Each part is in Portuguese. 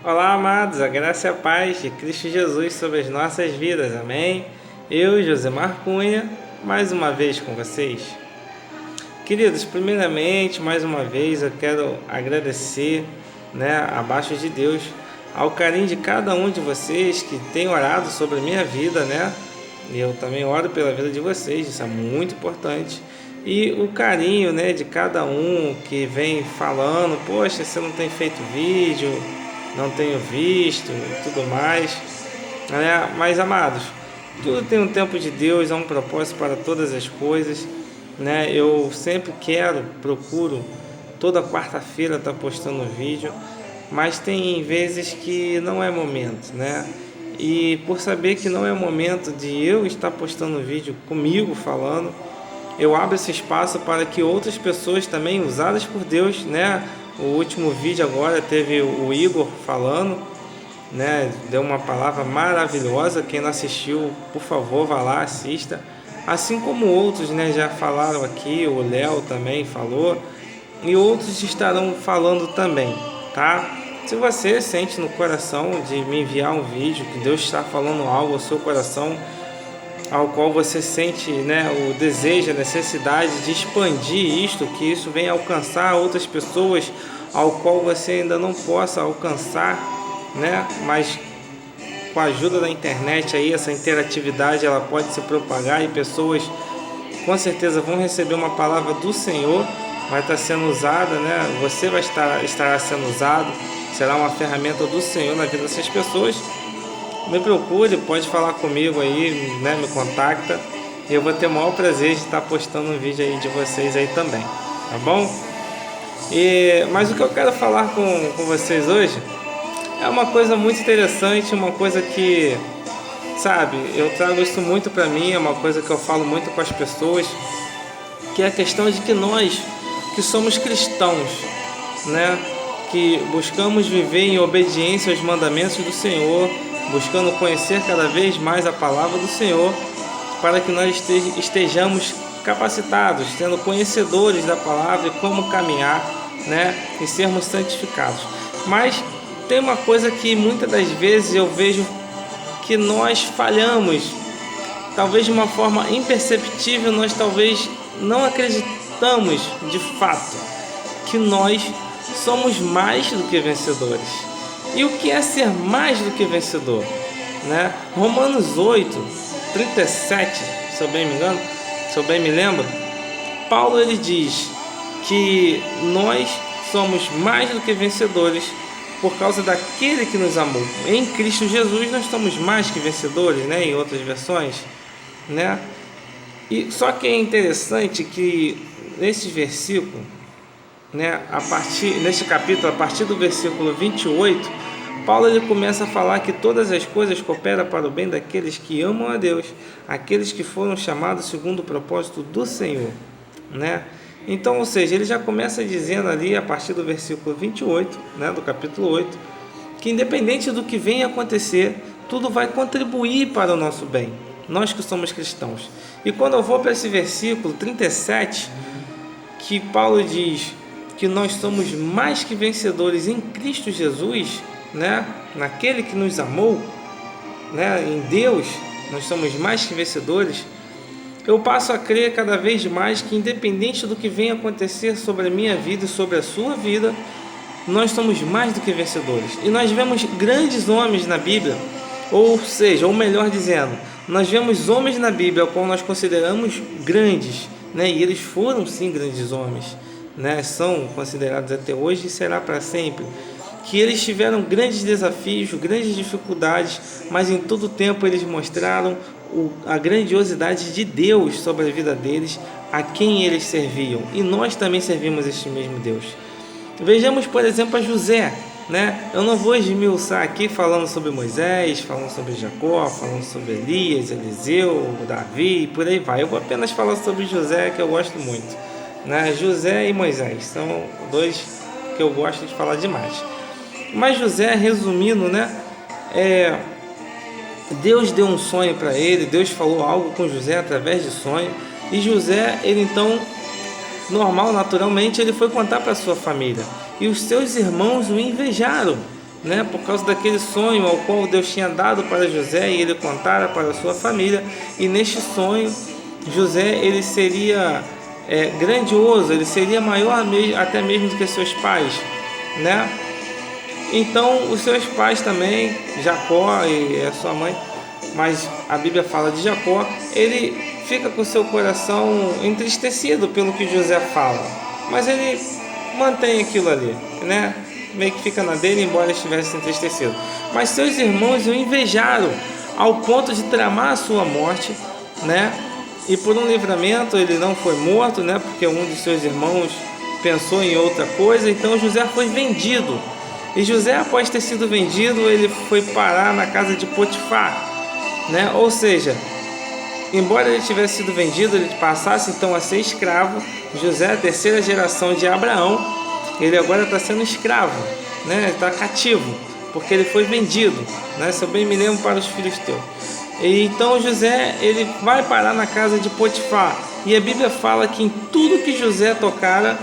Olá, amados, a graça e a paz de Cristo Jesus sobre as nossas vidas, amém? Eu, Josemar Cunha, mais uma vez com vocês. Queridos, primeiramente, mais uma vez eu quero agradecer, abaixo de Deus, ao carinho de cada um de vocês que tem orado sobre a minha vida, E eu também oro pela vida de vocês, isso é muito importante. E o carinho, de cada um que vem falando, poxa, você não tem feito vídeo, não tenho visto, tudo mais, Mas, amados, tudo tem um tempo de Deus, há um propósito para todas as coisas, Eu sempre procuro toda quarta-feira estar postando vídeo, mas tem vezes que não é momento, E por saber que não é momento de eu estar postando vídeo comigo falando, eu abro esse espaço para que outras pessoas também, usadas por Deus, O último vídeo agora teve o Igor falando, Deu uma palavra maravilhosa. Quem não assistiu, por favor, vá lá, assista. Assim como outros, já falaram aqui, o Léo também falou, e outros estarão falando também, tá? Se você sente no coração de me enviar um vídeo, que Deus está falando algo ao seu coração, ao qual você sente, o desejo, a necessidade de expandir isto, que isso venha alcançar outras pessoas, ao qual você ainda não possa alcançar, Mas com a ajuda da internet aí, essa interatividade ela pode se propagar e pessoas com certeza vão receber uma palavra do Senhor, vai estar sendo usada, Você estará sendo usado, será uma ferramenta do Senhor na vida dessas pessoas. Me procure, pode falar comigo aí, me contacta, e eu vou ter o maior prazer de estar postando um vídeo aí de vocês aí também, tá bom? Mas o que eu quero falar com vocês hoje é uma coisa muito interessante, uma coisa que, eu trago isso muito para mim, é uma coisa que eu falo muito com as pessoas, que é a questão de que nós, que somos cristãos, que buscamos viver em obediência aos mandamentos do Senhor, buscando conhecer cada vez mais a palavra do Senhor, para que nós estejamos capacitados, sendo conhecedores da palavra e como caminhar, e sermos santificados. Mas tem uma coisa que muitas das vezes eu vejo que nós falhamos, talvez de uma forma imperceptível, nós talvez não acreditamos de fato que nós somos mais do que vencedores. E o que é ser mais do que vencedor? Romanos 8, 37, se eu bem me lembro, Paulo ele diz que nós somos mais do que vencedores por causa daquele que nos amou. Em Cristo Jesus nós somos mais que vencedores, em outras versões, E só que é interessante que nesse versículo, neste capítulo, a partir do versículo 28, Paulo ele começa a falar que todas as coisas cooperam para o bem daqueles que amam a Deus, aqueles que foram chamados segundo o propósito do Senhor, Então, ou seja, ele já começa dizendo ali, a partir do versículo 28, do capítulo 8, que independente do que venha acontecer, tudo vai contribuir para o nosso bem, nós que somos cristãos. E quando eu vou para esse versículo 37, que Paulo diz que nós somos mais que vencedores em Cristo Jesus, naquele que nos amou, em Deus, nós somos mais que vencedores. Eu passo a crer cada vez mais que independente do que venha acontecer sobre a minha vida e sobre a sua vida, nós somos mais do que vencedores. E nós vemos grandes homens na Bíblia, ou melhor dizendo, nós vemos homens na Bíblia, ao qual nós consideramos grandes, E eles foram sim grandes homens, São considerados até hoje e será para sempre. Que eles tiveram grandes desafios, grandes dificuldades, mas em todo tempo eles mostraram a grandiosidade de Deus sobre a vida deles, a quem eles serviam. E nós também servimos este mesmo Deus. Vejamos, por exemplo, a José, Eu não vou esmiuçar aqui falando sobre Moisés, falando sobre Jacó, falando sobre Elias, Eliseu, Davi e por aí vai. Eu vou apenas falar sobre José, que eu gosto muito, José e Moisés são dois que eu gosto de falar demais. Mas José, resumindo, Deus deu um sonho para ele, Deus falou algo com José através de sonho, e José, ele então, naturalmente, ele foi contar para sua família, e os seus irmãos o invejaram, né, por causa daquele sonho ao qual Deus tinha dado para José e ele contara para a sua família. E neste sonho, José ele seria grandioso, ele seria maior até mesmo do que seus pais, né? Então os seus pais também, Jacó e a sua mãe, mas a Bíblia fala de Jacó, ele fica com seu coração entristecido pelo que José fala, mas ele mantém aquilo ali, né? Meio que fica na dele, embora estivesse entristecido. Mas seus irmãos o invejaram ao ponto de tramar a sua morte, né? E por um livramento ele não foi morto, né? Porque um de seus irmãos pensou em outra coisa. Então José foi vendido. E José, após ter sido vendido, ele foi parar na casa de Potifar, né? Ou seja, embora ele tivesse sido vendido, ele passasse então a ser escravo. José, a terceira geração de Abraão, ele agora está sendo escravo, né? Ele está cativo, porque ele foi vendido, né? Se eu bem me lembro, para os filisteus. E então José ele vai parar na casa de Potifar. E a Bíblia fala que em tudo que José tocara,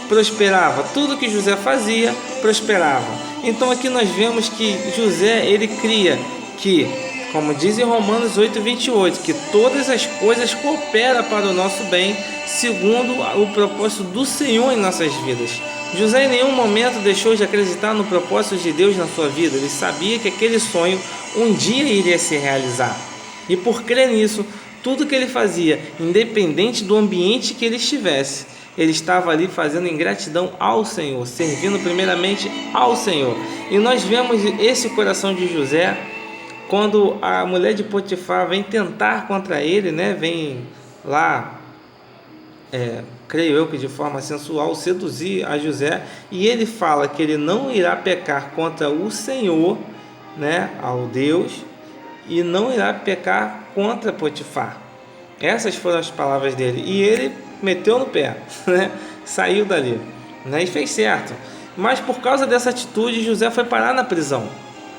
prosperava. Tudo que José fazia, prosperava. Então aqui nós vemos que José ele cria que, como diz em Romanos 8:28, que todas as coisas cooperam para o nosso bem, segundo o propósito do Senhor em nossas vidas. José em nenhum momento deixou de acreditar no propósito de Deus na sua vida. Ele sabia que aquele sonho um dia iria se realizar. E por crer nisso, tudo que ele fazia, independente do ambiente que ele estivesse, ele estava ali fazendo em gratidão ao Senhor, servindo primeiramente ao Senhor. E nós vemos esse coração de José quando a mulher de Potifar vem tentar contra ele, né? Vem lá, creio eu que de forma sensual, seduzir a José, e ele fala que ele não irá pecar contra o Senhor, né, ao Deus, e não irá pecar contra Potifar. Essas foram as palavras dele, e ele meteu no pé, né, saiu dali, né, e fez certo. Mas por causa dessa atitude, José foi parar na prisão,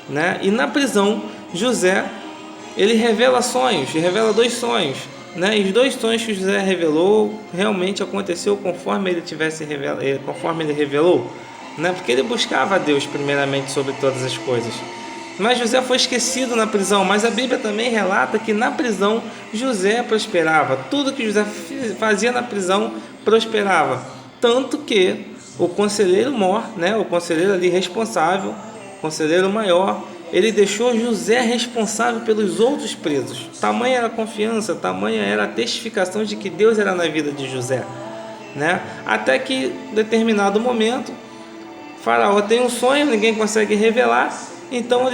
né, e na prisão, José, ele revela sonhos, revela 2 sonhos, né? E os 2 sonhos que José revelou realmente aconteceu conforme ele revelou, né? Porque ele buscava a Deus primeiramente sobre todas as coisas. Mas José foi esquecido na prisão, mas a Bíblia também relata que na prisão José prosperava. Tudo que José fazia na prisão prosperava, tanto que o conselheiro mor, né? O conselheiro ali responsável, o conselheiro maior, ele deixou José responsável pelos outros presos. Tamanha era a confiança, tamanha era a testificação de que Deus era na vida de José, né? Até que, em determinado momento, Faraó tem um sonho, ninguém consegue revelar. Então,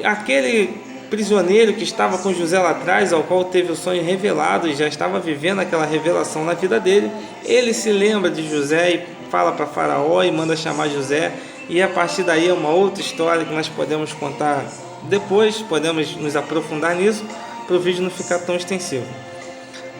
aquele prisioneiro que estava com José lá atrás, ao qual teve o sonho revelado e já estava vivendo aquela revelação na vida dele, ele se lembra de José e fala para Faraó e manda chamar José. E a partir daí é uma outra história que nós podemos contar depois, podemos nos aprofundar nisso, para o vídeo não ficar tão extensivo.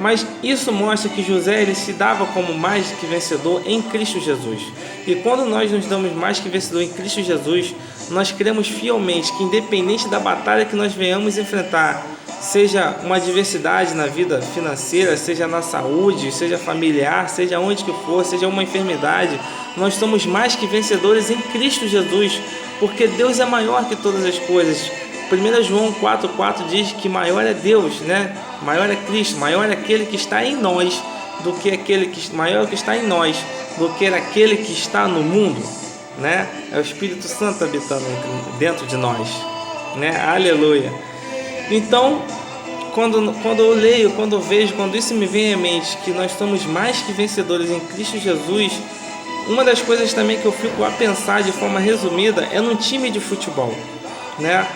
Mas isso mostra que José ele se dava como mais que vencedor em Cristo Jesus. E quando nós nos damos mais que vencedor em Cristo Jesus, nós cremos fielmente que independente da batalha que nós venhamos enfrentar, seja uma adversidade na vida financeira, seja na saúde, seja familiar, seja onde que for, seja uma enfermidade, nós somos mais que vencedores em Cristo Jesus, porque Deus é maior que todas as coisas. 1 João 4,4 diz que maior é Deus, né? Maior é Cristo, maior é aquele que está em nós do que aquele que maior que está em nós do que aquele que está no mundo, né? É o Espírito Santo habitando dentro de nós, né? Aleluia. Então, quando eu leio, quando eu vejo, quando isso me vem à mente, que nós somos mais que vencedores em Cristo Jesus, uma das coisas também que eu fico a pensar de forma resumida é num time de futebol, né?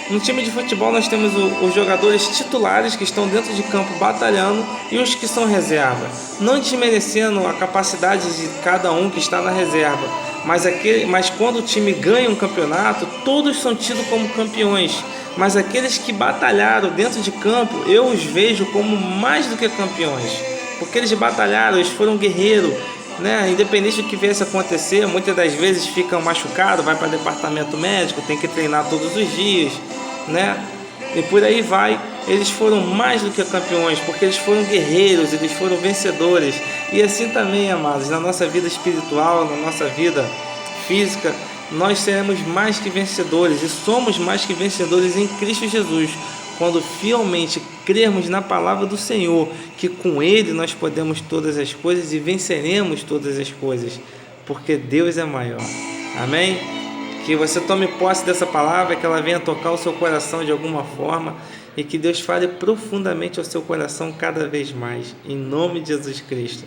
No time de futebol nós temos os jogadores titulares que estão dentro de campo batalhando e os que são reserva, não desmerecendo a capacidade de cada um que está na reserva, mas quando o time ganha um campeonato, todos são tidos como campeões. Mas aqueles que batalharam dentro de campo, eu os vejo como mais do que campeões, porque eles batalharam, eles foram guerreiros, né? Independente do que viesse a acontecer, muitas das vezes ficam machucados, vai para departamento médico, tem que treinar todos os dias, né? E por aí vai. Eles foram mais do que campeões, porque eles foram guerreiros, eles foram vencedores. E assim também, amados, na nossa vida espiritual, na nossa vida física, nós seremos mais que vencedores e somos mais que vencedores em Cristo Jesus, quando fielmente crermos na palavra do Senhor, que com Ele nós podemos todas as coisas e venceremos todas as coisas, porque Deus é maior. Amém? Que você tome posse dessa palavra, que ela venha tocar o seu coração de alguma forma e que Deus fale profundamente ao seu coração cada vez mais, em nome de Jesus Cristo.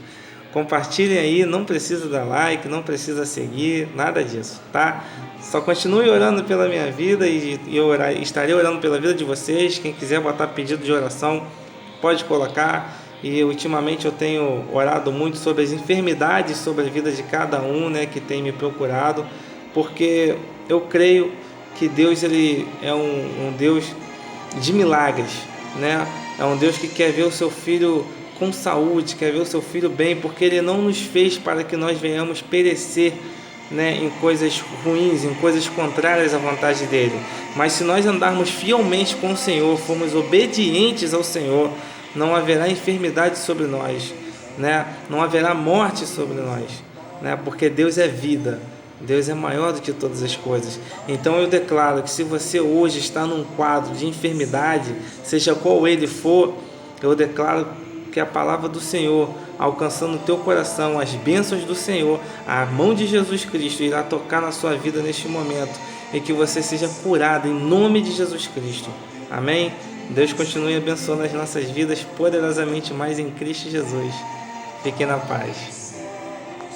Compartilhem aí, não precisa dar like, não precisa seguir, nada disso, tá? Só continue orando pela minha vida e estarei orando pela vida de vocês. Quem quiser botar pedido de oração, pode colocar. E ultimamente eu tenho orado muito sobre as enfermidades, sobre a vida de cada um, né, que tem me procurado, porque eu creio que Deus ele é um Deus de milagres, né? É um Deus que quer ver o seu filho com saúde, quer ver o seu filho bem, porque Ele não nos fez para que nós venhamos perecer, né, em coisas ruins, em coisas contrárias à vontade dEle. Mas se nós andarmos fielmente com o Senhor, formos obedientes ao Senhor, não haverá enfermidade sobre nós, né? Não haverá morte sobre nós, né? Porque Deus é vida. Deus é maior do que todas as coisas. Então eu declaro que se você hoje está num quadro de enfermidade, seja qual ele for, eu declaro que a palavra do Senhor, alcançando o teu coração, as bênçãos do Senhor, a mão de Jesus Cristo irá tocar na sua vida neste momento e que você seja curado em nome de Jesus Cristo. Amém? Deus continue abençoando as nossas vidas poderosamente mais em Cristo Jesus. Fique na paz.